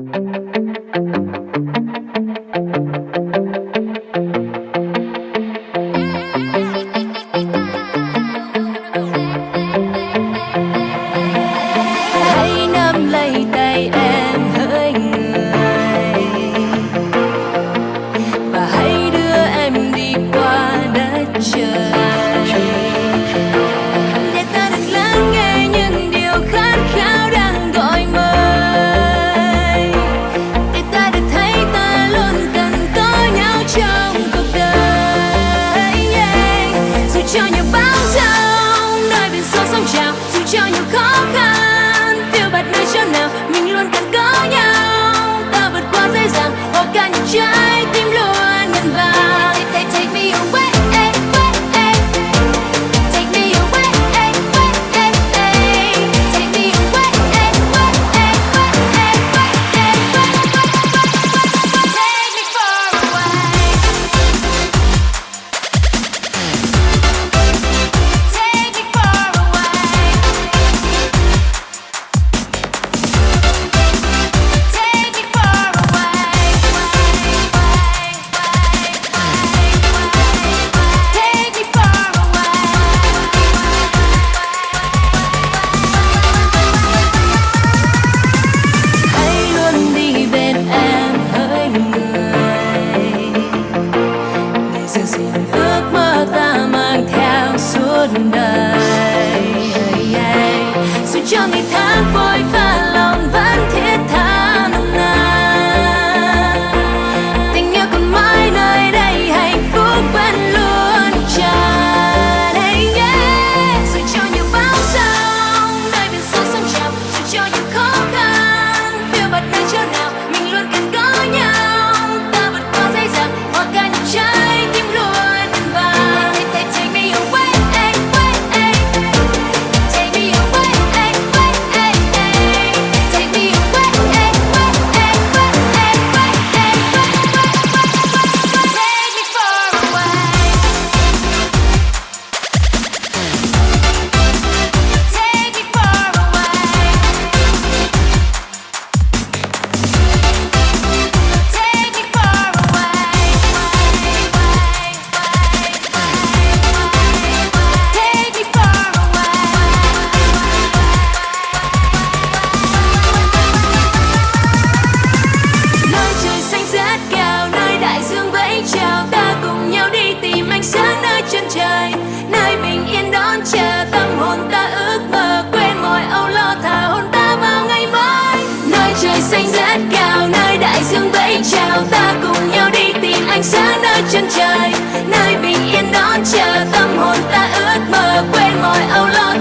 Hãy nắm lấy tay em hỡi người, và hãy đưa em đi qua đất trời, để ta được lắng nghe những điều khát khao đang gọi mời, để ta được thấy ta luôn cần có nhau trong cuộc đời. Dù cho nhiều bão giông nơi biển sâu sóng trào, dù cho nhiều khó khăn phiêu bạt nơi chỗ nào, mình luôn cần có nhau. Ta vượt qua dễ dàng hoặc cả những trái tim luôn ngân vàng. Take me away, take me away, take me away, take me far away, take me far away, take me far away, take me far away. Hãy luôn đi bên em hỡi người, để giữ gìn ước mơ ta mang theo suốt đời. Dù cho ngày tháng vội vã lòng vẫn thiết tha nồng nàn, tình yêu còn mãi nơi đây, hạnh phúc vẫn luôn tràn. Dù cho nhiều bão giông nơi biển sâu sóng trào, dù cho nhiều khó khăn phiêu bạt nơi chỗ nào, mình luôn cần có nhau. Ta vượt qua dễ dàng hoặc cả những trái tim luôn ngân vàng. Take me away, take me away, take me away, take me far away, take me far away, take me far away, take me far away. Nơi trời xanh rất cao, nơi đại dương vẫy chào, ta cùng nhau đi tìm ánh sáng nơi chân trời, nơi bình yên đón chờ tâm hồn ta ước mơ, quên mọi âu lo thả hồn ta vào ngày mới. Nơi trời xanh rất cao, nơi đại dương vẫy chào, ta cùng nhau đi tìm ánh sáng nơi chân trời, nơi bình yên đón chờ tâm hồn ta ước mơ, quên mọi âu lo